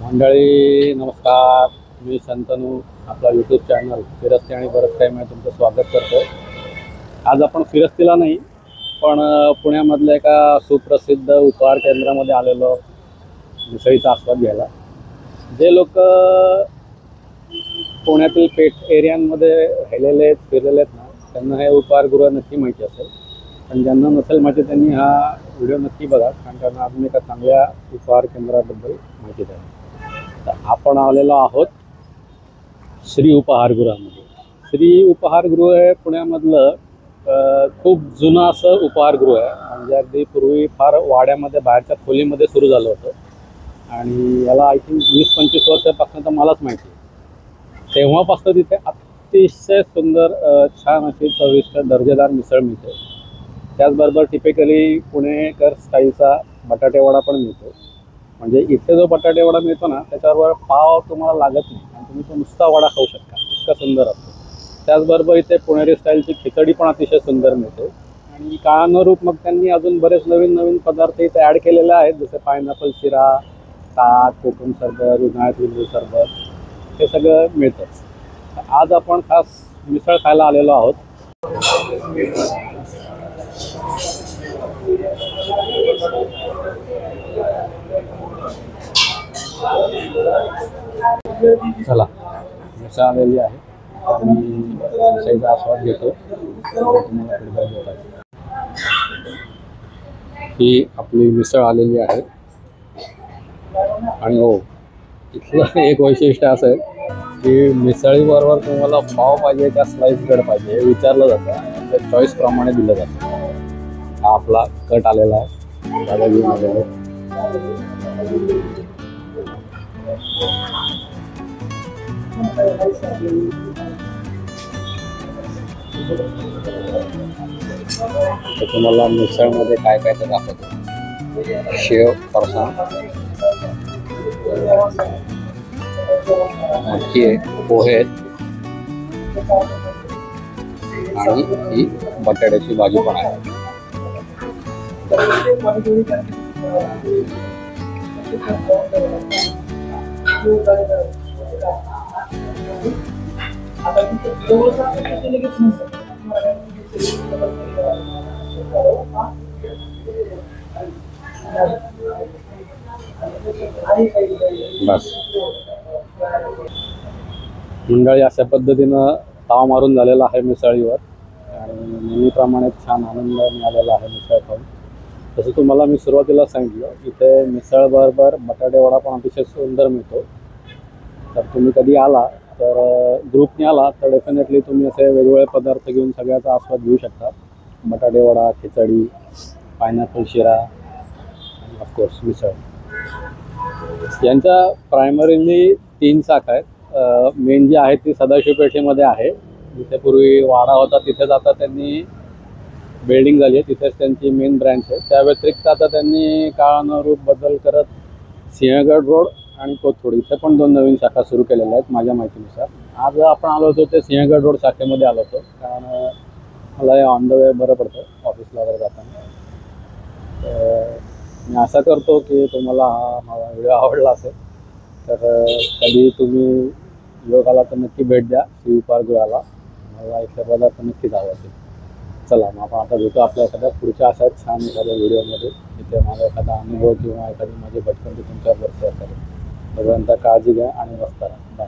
मंडळी नमस्कार. मी शंतनू आपला यूट्यूब चॅनल फिरस्ती आणि बरंच काही मी तुमचं स्वागत करतो. आज आपण फिरस्तीला नाही पण पुण्यामधल्या एका सुप्रसिद्ध उपहार केंद्रामध्ये आलेलो मिसळीचा आस्वाद घ्यायला. जे लोक पुण्यातील पेठ एरियांमध्ये राहिलेले आहेत फिरलेले आहेत ना, त्यांना हे उपहारगृह नक्की माहिती असेल. पण ज्यांना नसेल माहिती त्यांनी हा व्हिडिओ नक्की बघा, कारण त्यांना अजून एका चांगल्या उपहार केंद्राबद्दल माहिती द्या. तर आपण आलेलो आहोत श्री उपहारगृहामध्ये. श्री उपहारगृह हे पुण्यामधलं खूप जुनं असं उपहारगृह आहे. म्हणजे अगदी पूर्वी फार वाड्यामध्ये बाहेरच्या खोलीमध्ये सुरू झालं होतं आणि याला आय थिंक 20-25 वर्षापासून तर मलाच माहिती आहे. तेव्हापासून तिथे अतिशय सुंदर छान अशी चविष्ट दर्जेदार मिसळ मिळते. त्याचबरोबर टिपिकली पुणेकर स्टाईलचा बटाटे वडा पण मिळतो. म्हणजे इथे जो बटाटे वडा मिळतो ना, त्याच्यावर पाव तुम्हाला लागत नाही आणि तुम्ही तो नुसता वडा खाऊ शकता, इतका सुंदर असतो. त्याचबरोबर इथे पुणेरी स्टाईलची खिचडी पण अतिशय सुंदर मिळते. आणि काळानुरूप मग त्यांनी अजून बरेच नवीन नवीन पदार्थ इथे ॲड केलेले आहेत, जसे पायनॅपल शिरा, ताक, कोकम सरबत, उन्हाळ्यात लिंबू सरबत, हे सगळं मिळतंच. आज आपण खास मिसळ खायला आलेलो आहोत. चला, मिसळ आलेली आहे आणि मिसळीचा आस्वाद घेतो. ही आपली मिसळ आलेली आहे आणि हो, इथलं एक वैशिष्ट्य असं आहे की मिसळीबरोबर तुम्हाला पाव पाहिजे का स्लाइस ब्रेड पाहिजे हे विचारलं जातं आणि आपल्या चॉईसप्रमाणे दिलं जातं. हा आपला कट आलेला आहे, दादा घेऊन आलेला आहे. तर तुम्हाला मिसळमध्ये काय काय ते दाखवतो. शेव, फरसाण, मटकी आहे, पोहे आहेत आणि ही बटाट्याची भाजी पण आहे. बस मंडळी, अशा पद्धतीनं ताव मारून झालेला आहे मिसळीवर आणि नेहमीप्रमाणे छान आनंद मिळालेला आहे मिसळ खाऊन. तसं तुम्हाला मी सुरुवातीला सांगितलं, इथे मिसळबरोबर बटाटे वडा पण अतिशय सुंदर मिळतो. तर तुम्ही कधी आला तर ग्रुपने आला तर डेफिनेटली तुम्ही असे वेगवेगळे पदार्थ घेऊन सगळ्याचा आस्वाद घेऊ शकता. बटाटे वडा, खिचडी, पायनॅपल शिरा आणि ऑफकोर्स मिसळ. यांच्या प्रायमरीली 3 शाखा आहेत. मेन जी आहे ती सदाशिव पेठेमध्ये आहे, जिथे पूर्वी वाडा होता तिथेच आता त्यांनी बिल्डिंग झाली आहे, तिथेच त्यांची मेन ब्रँच आहे. त्या व्यतिरिक्त आता त्यांनी काळानुरूप बदल करत सिंहगड रोड आणि कोथरूड इथे पण 2 नवीन शाखा सुरू केलेल्या आहेत माझ्या माहितीनुसार. आज आपण आलो होतो ते सिंहगड रोड शाखेमध्ये आलो होतो, कारण मला हे ऑन द वे बरं पडतं ऑफिसला वगैरे जाताना. मी आशा करतो की तुम्हाला हा माझा व्हिडिओ आवडला असेल. तर कधी तुम्ही योग आला तर नक्की भेट द्या श्री उपहारगृहाला. मला इथले पदार्थ नक्कीच आवडतील. चला, मग आपण आता भेटू आपल्या एखाद्या पुढच्या अशाच छान एखाद्या व्हिडिओमध्ये, तिथे माझा एखादा अनुभव किंवा एखादी माझी भटकंती तुमच्याबरोबर शेअर करेल. तोपर्यंत काळजी घ्या आणि मस्त राहा. बाय.